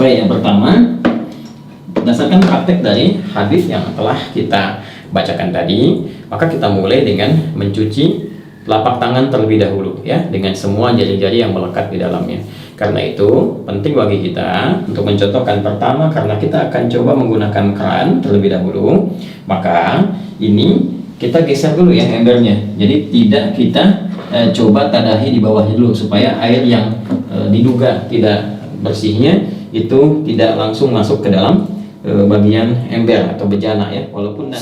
Baik, yang pertama, berdasarkan praktek dari hadis yang telah kita bacakan tadi, maka kita mulai dengan mencuci telapak tangan terlebih dahulu, ya, dengan semua jari-jari yang melekat di dalamnya. Karena itu penting bagi kita untuk mencontohkan. Pertama, karena kita akan coba menggunakan keran terlebih dahulu, maka ini kita geser dulu ya embernya. Jadi tidak kita coba tadahi di bawahnya dulu, supaya air yang diduga tidak bersihnya itu tidak langsung masuk ke dalam bagian ember atau bejana, ya, walaupun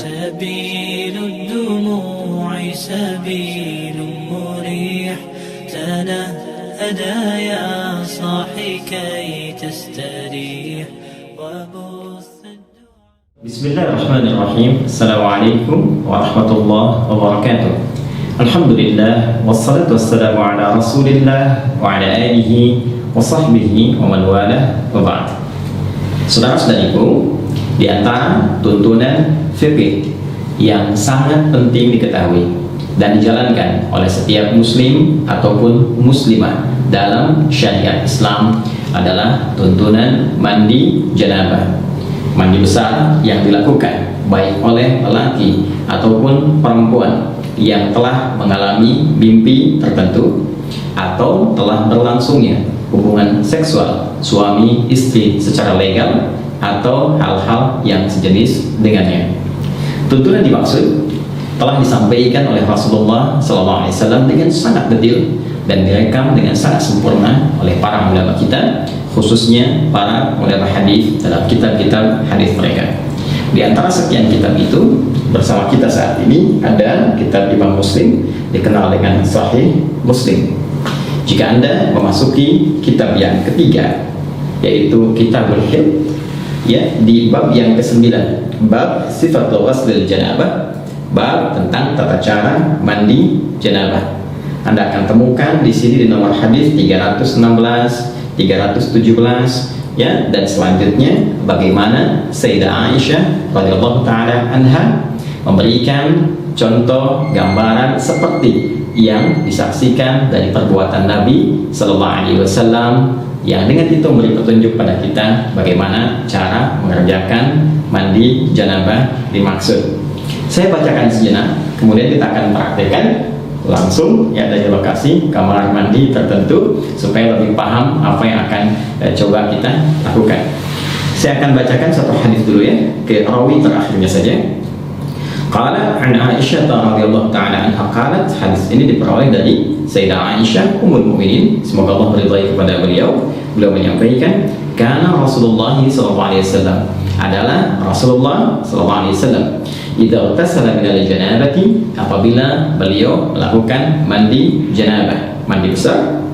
Bismillahirrahmanirrahim. Assalamualaikum warahmatullahi wabarakatuh. Alhamdulillah, wassalatu wassalamu ala rasulillah wa ala alihi wa sahbihi wa man walah, wa ba'd. Saudara-saudariku, di antara tuntunan fikih yang sangat penting diketahui dan dijalankan oleh setiap muslim ataupun muslimah dalam syariat Islam adalah tuntunan mandi janabah. Mandi besar yang dilakukan baik oleh lelaki ataupun perempuan yang telah mengalami mimpi tertentu atau telah berlangsungnya hubungan seksual suami istri secara legal atau hal-hal yang sejenis dengannya. Tuntunan dimaksud telah disampaikan oleh Rasulullah SAW dengan sangat detail dan direkam dengan sangat sempurna oleh para ulama kita, khususnya para ulama hadis dalam kitab-kitab hadis mereka. Di antara sekian kitab itu, bersama kita saat ini ada kitab Imam Muslim, dikenal dengan Sahih Muslim. Jika Anda memasuki kitab yang ketiga, yaitu Kitabul Haid, ya, di bab yang ke-9, bab Sifatul Ghuslil Janabah, bab tentang tata cara mandi janabah, Anda akan temukan di sini di nomor hadis 316, 317, ya, dan selanjutnya bagaimana Sayyidah Aisyah radhiyallahu taala anha memberikan contoh gambaran seperti yang disaksikan dari perbuatan Nabi Sallallahu Alaihi Wasallam, yang dengan itu memberi petunjuk pada kita bagaimana cara mengerjakan mandi janabah dimaksud. Saya bacakan sejenak, kemudian kita akan praktekkan langsung, ya, dari lokasi kamar mandi tertentu supaya lebih paham apa yang akan coba kita lakukan. Saya akan bacakan satu hadis dulu, ya, ke rawi terakhirnya saja. Qala an Aisyah radhiyallahu taala anha qalat, hadis ini diperoleh dari Sayyidah Aisyah ummul mukminin, semoga Allah meridai kepada beliau. Beliau menyampaikan, kana Rasulullah sallallahu alaihi wasallam, adalah Rasulullah sallallahu alaihi wasallam, idza tasala minal janabati, apabila beliau melakukan mandi janabah, mandi besar,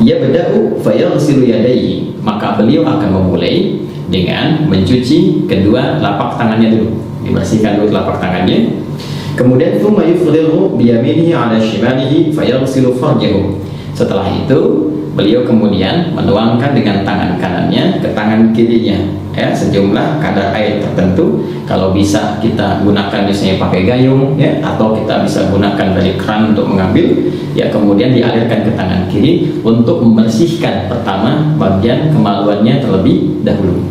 ya bada'u fayaghsilu yadayhi, maka beliau akan memulai dengan mencuci kedua telapak tangannya dulu, dibersihkan dulu telapak tangannya. Kemudian thumma yufrigu biyaminihi ala shimalihi fayaghsilu farjahu. Setelah itu beliau kemudian menuangkan dengan tangan kanannya ke tangan kirinya, ya, sejumlah kadar air tertentu. Kalau bisa kita gunakan misalnya pakai gayung, ya, atau kita bisa gunakan dari keran untuk mengambil, ya, kemudian dialirkan ke tangan kiri untuk membersihkan pertama bagian kemaluannya terlebih dahulu.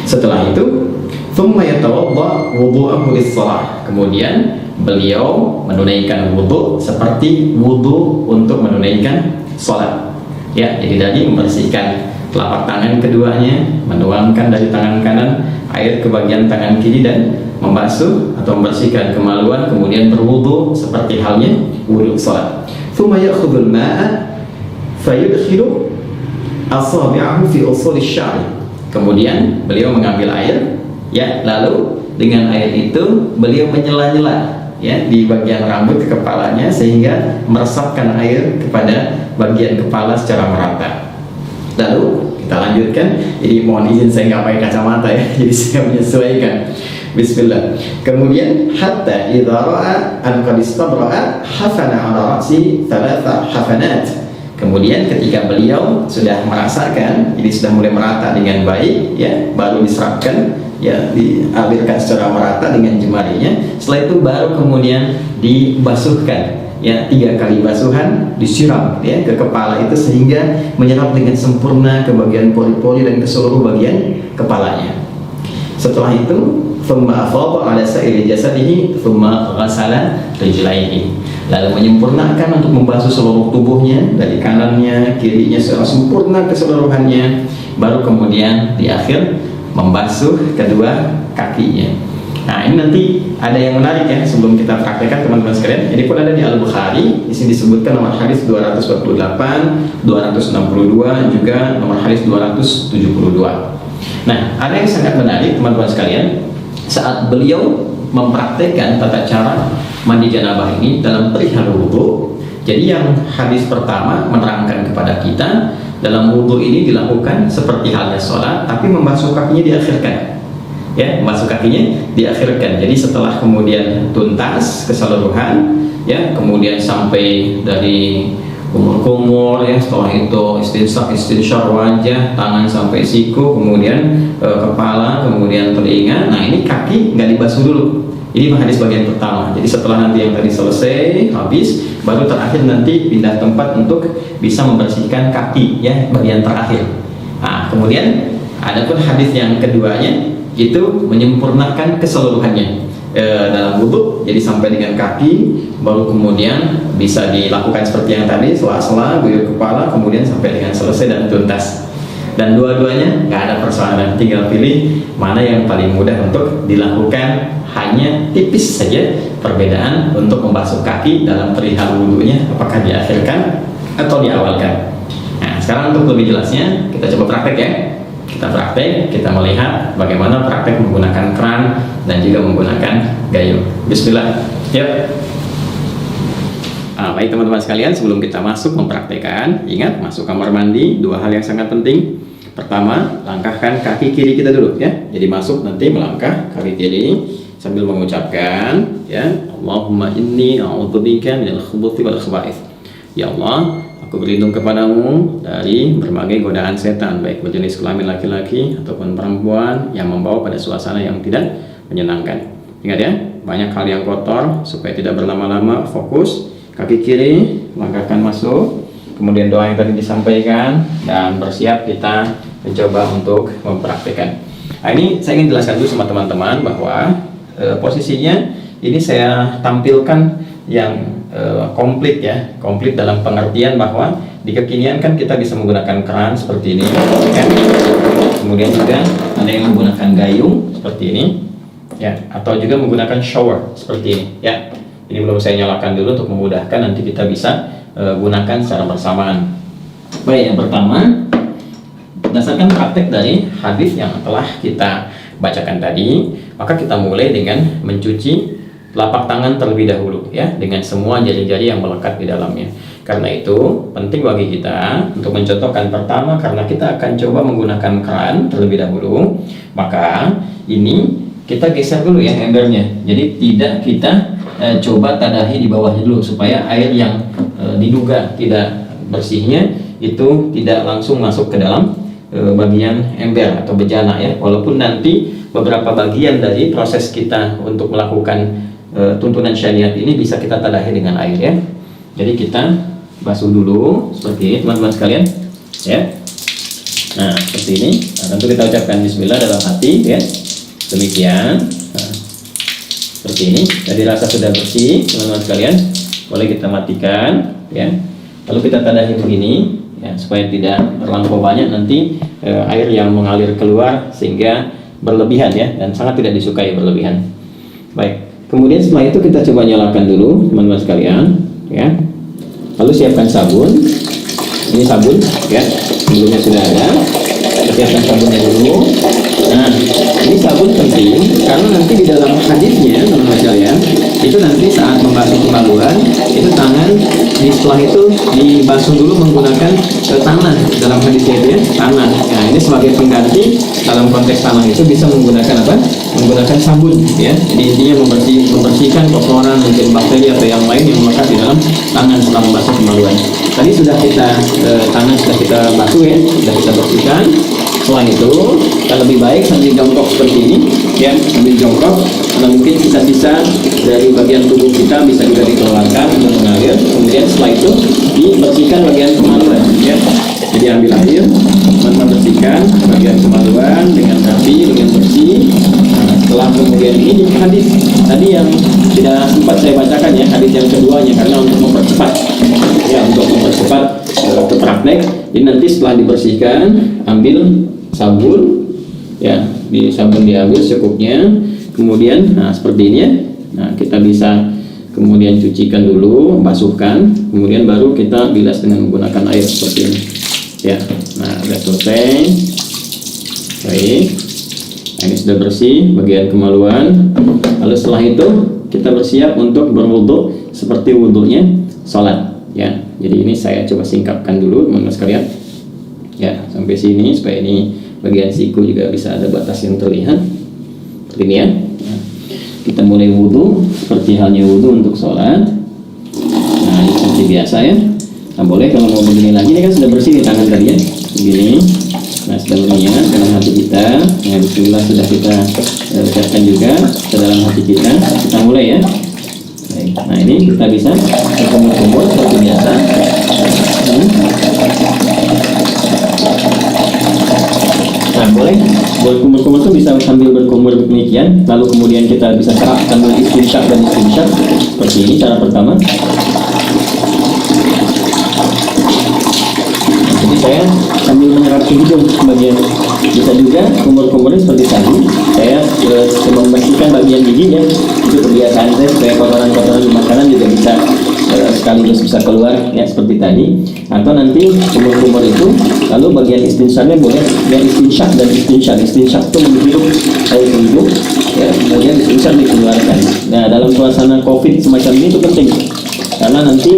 Setelah itu thumma yatawadda wudu'ahu lis-shalah, kemudian beliau menunaikan wudu seperti wudu untuk menunaikan salat, ya, jadi tadi membersihkan telapak tangan keduanya, menuangkan dari tangan kanan air ke bagian tangan kiri dan membasuh atau membersihkan kemaluan, kemudian berwudu seperti halnya wudu salat. Thumma ya'khudhul ma'a fayudkhilu asabi'ahu fi usulis sya'ri, kemudian beliau mengambil air, ya, lalu dengan air itu beliau menyela-nyela, ya, di bagian rambut kepalanya sehingga meresapkan air kepada bagian kepala secara merata. Lalu kita lanjutkan. Jadi mohon izin saya nggak pakai kacamata, ya, jadi saya menyesuaikan. Bismillah. Kemudian hatta idza ra'a an qad istabra'a hafana 'ala ra'si thalatha hafanat. Kemudian ketika beliau sudah merasakan, jadi sudah mulai merata dengan baik, ya, baru diserapkan, ya, dialirkan secara merata dengan jemarinya. Setelah itu baru kemudian dibasuhkan, ya 3 kali basuhan disiram ya ke kepala itu sehingga menyerap dengan sempurna ke bagian pori-pori dan ke seluruh bagian kepalanya. Setelah itu thumma afadha ala sa'iri jasadihi thumma ghasala rijlaihi, lalu menyempurnakan untuk membasuh seluruh tubuhnya dari kanannya kirinya secara sempurna keseluruhannya, baru kemudian di akhir membasuh kedua kakinya. Nah, ini nanti ada yang menarik ya sebelum kita praktekkan teman-teman sekalian. Ini pun ada di Al-Bukhari. Di sini disebutkan nomor hadis 248, 262, juga nomor hadis 272. Nah, ada yang sangat menarik teman-teman sekalian saat beliau mempraktekkan tata cara mandi janabah ini dalam perihal wudu. Jadi yang hadis pertama menerangkan kepada kita dalam wudu ini dilakukan seperti halnya sholat, tapi membasuh kakinya diakhirkan. Ya, membasuh kakinya diakhirkan. Jadi setelah kemudian tuntas keseluruhan, ya, kemudian sampai dari kumur-kumur, ya, setelah itu istinsyaq wajah, tangan sampai siku, kemudian kepala, kemudian telinga. Nah, ini kaki nggak dibasuh dulu. Ini hadis bagian pertama. Jadi setelah nanti yang tadi selesai, habis, baru terakhir nanti pindah tempat untuk bisa membersihkan kaki, ya, bagian terakhir. Nah, kemudian ada pun hadis yang keduanya itu menyempurnakan keseluruhannya dalam wudhu, jadi sampai dengan kaki, baru kemudian bisa dilakukan seperti yang tadi, sela-sela, guyur kepala, kemudian sampai dengan selesai dan tuntas. Dan dua-duanya nggak ada persoalan, tinggal pilih mana yang paling mudah untuk dilakukan. Hanya tipis saja perbedaan untuk membasuh kaki dalam perihal wudhunya, apakah diakhirkan atau diawalkan. Nah, sekarang untuk lebih jelasnya kita coba praktek ya. Kita praktek, kita melihat bagaimana praktek menggunakan keran dan juga menggunakan gayung. Bismillah. Yuk. Baik teman-teman sekalian, sebelum kita masuk mempraktekkan, ingat masuk kamar mandi, 2 hal yang sangat penting. Pertama, langkahkan kaki kiri kita dulu ya. Jadi masuk nanti melangkah kaki kiri sambil mengucapkan ya, Allahumma inni a'udzubika minal khubuthi wal khaba'ith. Ya Allah, aku berlindung kepadamu dari berbagai godaan setan, baik berjenis kelamin laki-laki ataupun perempuan yang membawa pada suasana yang tidak menyenangkan. Ingat ya, banyak hal yang kotor, supaya tidak berlama-lama, fokus. Kaki kiri, langkahkan masuk, kemudian doa yang tadi disampaikan, dan bersiap kita mencoba untuk mempraktikkan. Nah, ini saya ingin jelaskan dulu sama teman-teman bahwa posisinya ini saya tampilkan yang komplit ya, komplit dalam pengertian bahwa di kekinian kan kita bisa menggunakan keran seperti ini kan? Kemudian juga ada yang menggunakan gayung seperti ini ya, atau juga menggunakan shower seperti ini ya. Ini belum saya nyalakan dulu untuk memudahkan, nanti kita bisa gunakan secara bersamaan. Baik, yang pertama berdasarkan praktek dari hadis yang telah kita bacakan tadi, maka kita mulai dengan mencuci telapak tangan terlebih dahulu ya, dengan semua jari-jari yang melekat di dalamnya. Karena itu penting bagi kita untuk mencontohkan. Pertama, karena kita akan coba menggunakan keran terlebih dahulu, maka ini kita geser dulu ya embernya. Jadi tidak kita coba tadahi di bawahnya dulu, supaya air yang diduga tidak bersihnya itu tidak langsung masuk ke dalam bagian ember atau bejana ya. Walaupun nanti beberapa bagian dari proses kita untuk melakukan tuntunan syariat ini bisa kita tadahi dengan air ya. Jadi kita basuh dulu seperti ini teman-teman sekalian ya. Nah, seperti ini. Nah, tentu kita ucapkan bismillah dalam hati ya. Demikian. Nah, seperti ini. Jadi rasa sudah bersih teman-teman sekalian, boleh kita matikan ya. Lalu kita tadahi begini ya, supaya tidak terlampau banyak nanti air yang mengalir keluar sehingga berlebihan ya, dan sangat tidak disukai berlebihan. Baik. Kemudian setelah itu kita coba nyalakan dulu teman-teman sekalian ya. Lalu siapkan sabun. Ini sabun ya, sebelumnya sudah ada. Siapkan sabunnya dulu. Nah, ini sabun penting karena nanti di dalam hadisnya teman-teman sekalian, itu nanti saat membasuh kemaluan, itu tangan setelah itu dibasuh dulu menggunakan tanah. Dalam hadisnya itu ya, tanah. Nah, ini sebagai pengganti dalam konteks tanah itu bisa menggunakan apa? Menggunakan sabun ya. Jadi intinya membersihkan kotoran, mungkin bakteri atau yang lain yang melekat di dalam tangan setelah membasuh kemaluan. Tadi sudah kita tangan sudah kita basuh ya, sudah kita bersihkan. Setelah itu akan lebih baik sambil jongkok seperti ini ya, sambil jongkok karena mungkin sisa-sisa dari bagian tubuh kita bisa juga dikeluarkan untuk mengalir. Kemudian setelah itu dibersihkan bagian kemaluan ya. Jadi ambil air, teman-teman bersihkan bagian kemaluan dengan rapi, dengan bersih. Nah, setelah kemudian ini hadis tadi yang tidak sempat saya bacakan ya, hadis yang keduanya, karena untuk mempercepat ya, untuk mempercepat ke praktek. Jadi nanti setelah dibersihkan, ambil sabun ya, di sabun diambil secukupnya. Kemudian nah seperti ini ya. Nah, kita bisa kemudian cucikan dulu, basuhkan, kemudian baru kita bilas dengan menggunakan air seperti ini ya. Nah, sudah selesai. Baik, ini sudah bersih bagian kemaluan. Lalu setelah itu kita bersiap untuk berwudu seperti wudunya sholat ya. Jadi ini saya coba singkapkan dulu teman-teman sekalian ya, sampai sini supaya ini bagian siku juga bisa ada batas yang terlihat seperti ini ya. Kita mulai wudhu seperti halnya wudhu untuk sholat. Nah, ini seperti biasa ya. Nah, boleh kalau mau begini lagi, ini kan sudah bersih di tangan tadi ya, begini. Nah, sudah berniat dalam hati kita. Nah, bismillah sudah kita ucapkan juga ke dalam hati kita. Kita mulai ya. Baik. Nah, ini kita bisa berkumur-kumur seperti biasa. Nah, boleh berkumur-kumur itu bisa sambil berkumur demikian, lalu kemudian kita bisa serap sambil istinsyak dan istinsyak seperti ini cara pertama. Jadi saya sambil menyerap ke hidung bagian, bisa juga kumur-kumurnya seperti tadi. Saya coba membersihkan bagian giginya, itu kebiasaan saya supaya kotoran-kotoran di makanan juga bisa sekaligus bisa keluar ya seperti tadi. Atau nanti kumur-kumur itu lalu bagian istinsyaknya boleh yang istinsyak dan istinsyak. Istinsyak itu menghirup air ke hidung ya, kemudian istinsyak dikeluarkan. Nah, dalam suasana COVID semacam ini itu penting karena nanti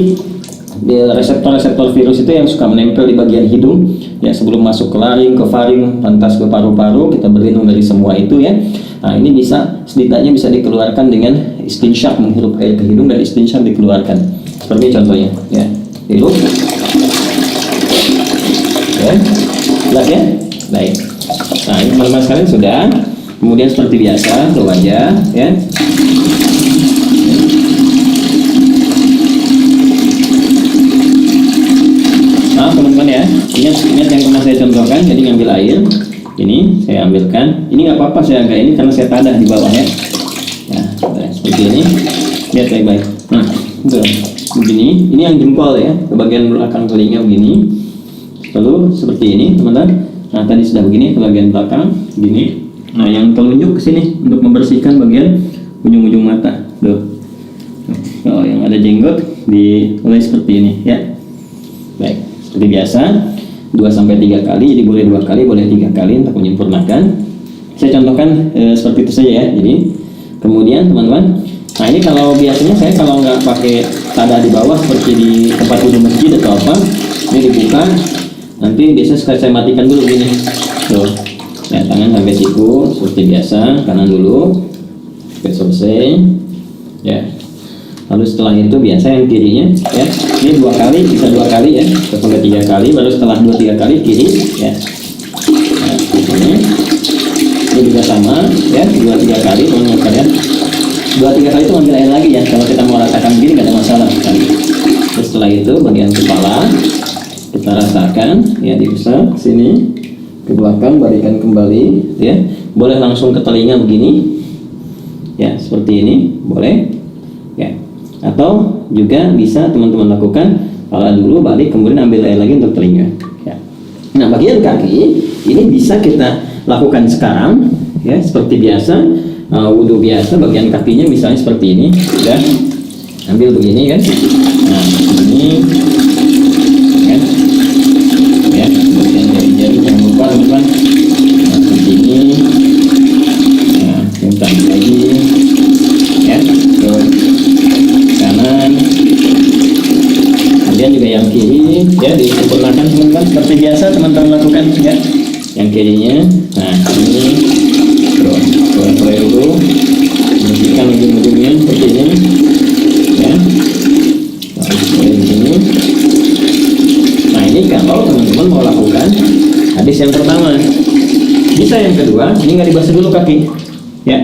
reseptor-reseptor virus itu yang suka menempel di bagian hidung ya, sebelum masuk ke laring, ke faring, lantas ke paru-paru, kita berlindung dari semua itu ya. Nah, ini bisa setidaknya bisa dikeluarkan dengan istinsyak, menghirup air ke hidung dan istinsyak dikeluarkan. Seperti contohnya ya, hirup ya, jelas ya. Baik. Nah, ini teman-teman sekalian sudah. Kemudian seperti biasa ke wajah ya. Nah, teman-teman ya, ingat yang pernah saya contohkan. Jadi ngambil air, ini saya ambilkan. Ini nggak apa-apa saya agak ini karena saya tadah di bawah ya. Nah, seperti ini. Lihat baik-baik. Nah, itu begini. Ini yang jempol ya, ke bagian belakang telinga begini. Lalu seperti ini, teman-teman. Nah, tadi sudah begini ke bagian belakang, begini. Nah, yang telunjuk ke sini untuk membersihkan bagian ujung-ujung mata. Tuh. Kalau yang ada jenggot dimulai seperti ini ya. Baik, seperti biasa 2-3 kali, jadi boleh 2 kali, boleh 3 kali untuk menyempurnakan. Saya contohkan seperti itu saja ya. Jadi kemudian teman-teman, nah ini kalau biasanya saya kalau nggak pakai tadah di bawah seperti di tempat wudhu masjid atau apa, ini dibuka, nanti biasanya saya matikan dulu gini. Tuh, ya, tangan sampai siku seperti biasa, kanan dulu sampai selesai ya. Lalu setelah itu biasa yang kirinya ya, ini 2 kali, bisa 2 kali ya, sampai 3 kali, baru setelah 2-3 kali kiri ya. Nah, ini juga sama ya, 2-3 kali teman-teman sekalian. 2-3 kali itu ambil air lagi ya, kalau kita mau rasakan begini nggak ada masalah kan. Terus setelah itu bagian kepala kita rasakan ya, diusap sini ke belakang, balikan kembali ya. Boleh langsung ke telinga begini ya, seperti ini boleh ya. Atau juga bisa teman-teman lakukan kepala dulu, balik, kemudian ambil air lagi untuk telinga ya. Nah, bagian kaki ini bisa kita lakukan sekarang ya, seperti biasa wudhu biasa. Bagian kakinya misalnya seperti ini ya, ambil begini kan. Nah, ini kan ya, bagian jari-jari jangan lupa teman-teman. Nah, seperti ini. Nah, yang tadi lagi ya, ke kanan, kemudian juga yang kiri ya, disempurnakan teman-teman seperti biasa teman-teman lakukan ya. Yang kirinya, nah ini mulai dulu bersihkan ujung-ujungnya seperti ini ya. Mulai begini. Nah, ini kalau teman-teman mau lakukan hadis yang pertama, ini Bisa yang kedua, ini nggak dibasuh dulu kaki, ya.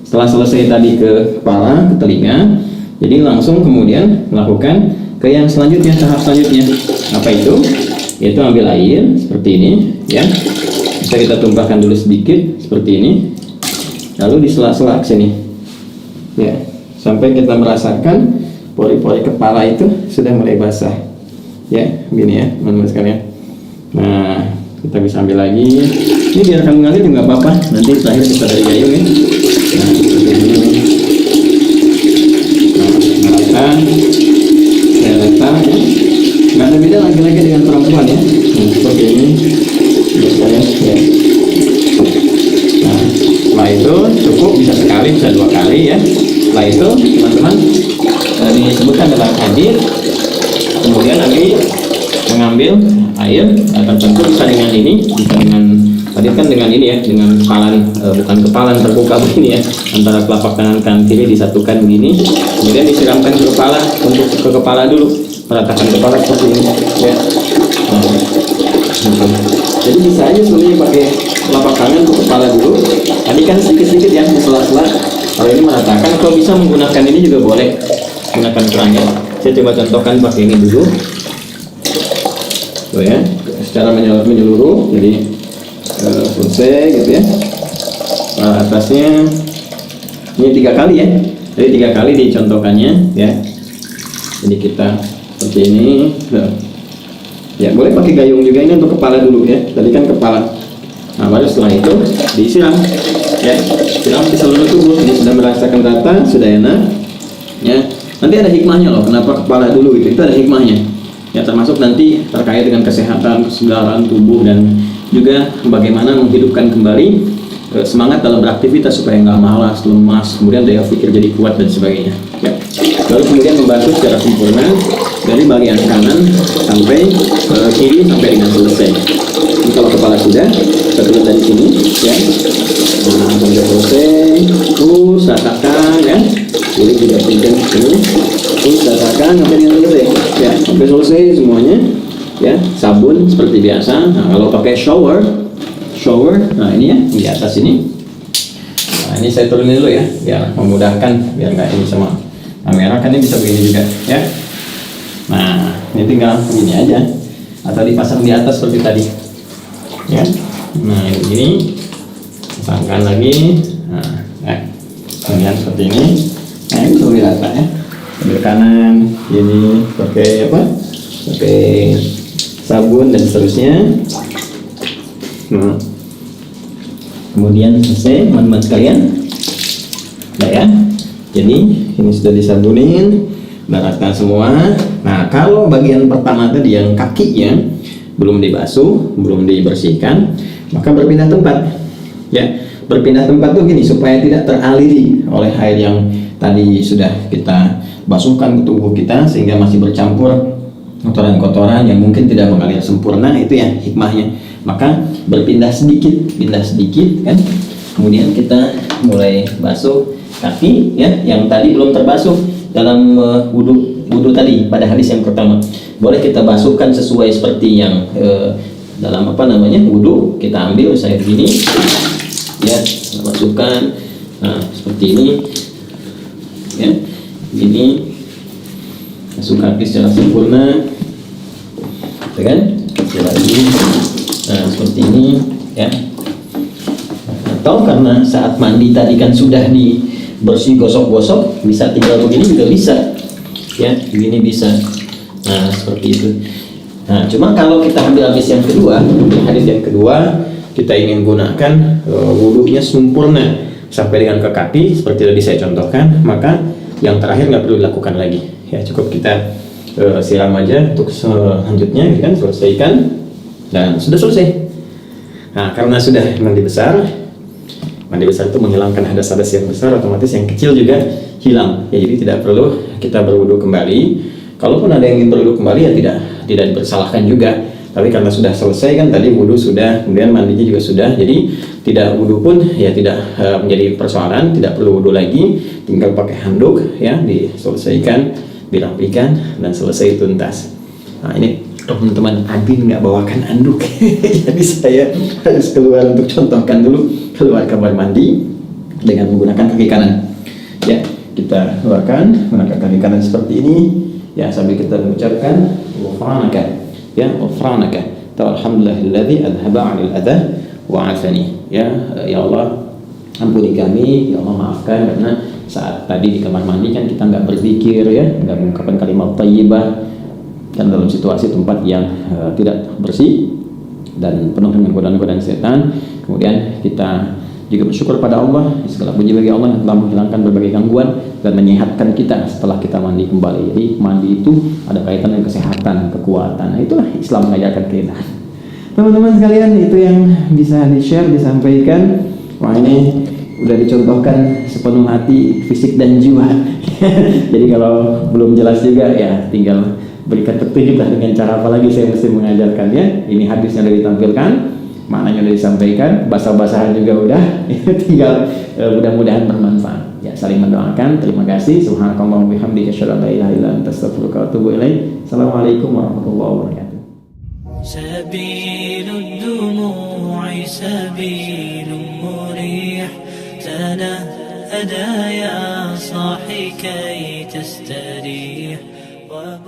Setelah selesai tadi ke kepala, ke telinga, jadi langsung kemudian melakukan ke yang selanjutnya, tahap selanjutnya. Apa itu? Yaitu ambil air seperti ini, ya. Bisa kita tumpahkan dulu sedikit seperti ini, lalu di sela-sela sini, ya, sampai kita merasakan pori-pori kepala itu sudah mulai basah, ya, begini ya, teman-teman sekalian. Nah, kita bisa ambil lagi. Ini biarkan mengalir juga apa-apa. Nanti terakhir kita dari gayung ya. Nah, seperti ini. Nah, saya letak. Nggak ada beda laki-laki dengan perempuan ya. Nah, seperti ini. Biasanya, ya. Nah, setelah itu cukup, bisa sekali, bisa 2 kali ya. Setelah itu, teman-teman, disebutkan dalam hadis. Kemudian Nabi mengambil air, tertentu bisa dengan ini, bisa dengan tadi kan dengan ini ya, dengan kepalan, bukan kepalan, terbuka begini ya, antara telapak tangan kanan kiri disatukan begini, kemudian disiramkan ke kepala, untuk ke kepala dulu, meratakan kepala seperti ini ya. Nah, jadi bisa aja sebenarnya pakai telapak tangan ke kepala dulu. Tadi kan sedikit-sedikit ya, di sela-sela. Kalau ini meratakan, kalau bisa menggunakan ini juga boleh, gunakan kerangnya. Saya coba contohkan pakai ini dulu. Tuh ya, secara menyeluruh, jadi selesai gitu ya. Nah, atasnya ini 3 kali ya, jadi 3 kali dicontohkannya ya. Jadi kita seperti ini, ya boleh pakai gayung juga, ini untuk kepala dulu ya. Tadi kan kepala. Nah, baru setelah itu disiram, ya, siram di seluruh tubuh. Ini sudah merasakan rata, sudah enak, ya. Nanti ada hikmahnya loh, kenapa kepala dulu gitu. Itu ada hikmahnya. Ya, termasuk nanti terkait dengan kesehatan, kesegaran tubuh, dan juga bagaimana menghidupkan kembali semangat dalam beraktivitas supaya nggak malas, lemas, kemudian daya pikir jadi kuat dan sebagainya. Ya. Lalu kemudian membantu secara sempurna dari bagian kanan sampai kiri sampai dengan selesai. Ini kalau kepala sudah, kita turun dari sini, ya. Nah, sampai selesai, terus rasakan, ya. Jadi tidak penting ini. Terus rasakan sampai dengan selesai, ya, sampai selesai semuanya, ya. Sabun seperti biasa. Nah, kalau pakai shower, nah ini ya di atas ini. Nah, ini saya turunin dulu ya, biar memudahkan, biar nggak ini sama kamera kan, ini bisa begini juga, ya. Nah, ini tinggal begini aja, atau dipasang di atas seperti tadi, ya. Nah, ini begini, pasangkan lagi. Nah, ya. Kemudian seperti ini. Nah, ini lebih rata ya. Ambil kanan, ini pakai apa? Pakai sabun dan seterusnya. Nah, kemudian selesai, teman-teman sekalian. Nah ya, jadi ini sudah disabunin, udah rata semua. Nah, kalau bagian pertama tadi yang kakinya belum dibasuh, belum dibersihkan, maka berpindah tempat. Ya, berpindah tempat tuh gini, supaya tidak teraliri oleh air yang tadi sudah kita basuhkan ke tubuh kita, sehingga masih bercampur kotoran-kotoran yang mungkin tidak mengalir sempurna. Itu ya hikmahnya. Maka berpindah sedikit, pindah sedikit kan. Kemudian kita mulai basuh kaki ya, yang tadi belum terbasuh dalam wudhu tadi pada hadis yang pertama. Boleh kita basuhkan sesuai seperti yang dalam apa namanya wudhu. Kita ambil saya begini ya, kita masukkan. Nah, seperti ini ya, begini, masuk kaki secara sempurna, ya kan? Lagi. Nah, seperti ini ya. Atau karena saat mandi tadi kan sudah dibersih, gosok-gosok, bisa tinggal begini juga bisa ya, begini bisa. Nah, seperti itu. Nah, cuma kalau kita ambil hadis yang kedua, kita ingin gunakan wudhunya sempurna sampai dengan ke kaki seperti tadi saya contohkan, maka yang terakhir nggak perlu dilakukan lagi ya, cukup kita siram aja untuk selanjutnya, kan, selesaikan dan sudah selesai. Nah, karena sudah mandi besar itu menghilangkan hadas-hadas yang besar, otomatis yang kecil juga hilang ya, jadi tidak perlu kita berwudu kembali. Kalaupun ada yang ingin berwudu kembali ya tidak dipersalahkan juga, tapi karena sudah selesai kan tadi wudu sudah, kemudian mandinya juga sudah, jadi tidak wudu pun ya tidak menjadi persoalan, tidak perlu wudu lagi, tinggal pakai handuk ya, diselesaikan, dirapikan dan selesai tuntas. Nah, ini teman-teman, admin nggak bawakan anduk. Jadi saya harus keluar untuk contohkan dulu, keluar kamar mandi dengan menggunakan kaki kanan. Ya, kita keluarkan menggunakan kaki kanan seperti ini. Ya, sambil kita mengucapkan ghufranaka. Ya, ghufranaka. Alhamdulillahilladzi adhaba 'anil adha wa 'afani. Ya, ya Allah, ampuni kami, ya Allah maafkan, karena saat tadi di kamar mandi kan kita nggak berzikir, ya, nggak mengucapkan kalimat thayyibah, dan dalam situasi tempat yang tidak bersih dan penuh dengan godaan-godaan setan. Kemudian kita juga bersyukur pada Allah, segala puji bagi Allah yang telah menghilangkan berbagai gangguan dan menyehatkan kita setelah kita mandi kembali. Jadi mandi itu ada kaitan dengan kesehatan, kekuatan. Nah, itulah Islam mengajarkan kita. Teman-teman sekalian, itu yang bisa di-share, disampaikan. Wah, ini udah dicontohkan sepenuh hati, fisik dan jiwa. Jadi kalau belum jelas juga, ya tinggal berikan petunjuk dengan cara apa lagi saya mesti mengajarkannya. Ini hadisnya sudah ditampilkan, maknanya sudah disampaikan, bahasa-basahan juga udah. Tinggal mudah-mudahan bermanfaat. Ya, saling mendoakan. Terima kasih. Subhanakallahumma wa bihamdika asyhadu an la ilaha illa anta astaghfiruka wa atubu ilaik. Assalamualaikum warahmatullahi wabarakatuh. Sabilud dumu'i sabilun murih, tanahada ya sahi kay tastarih wa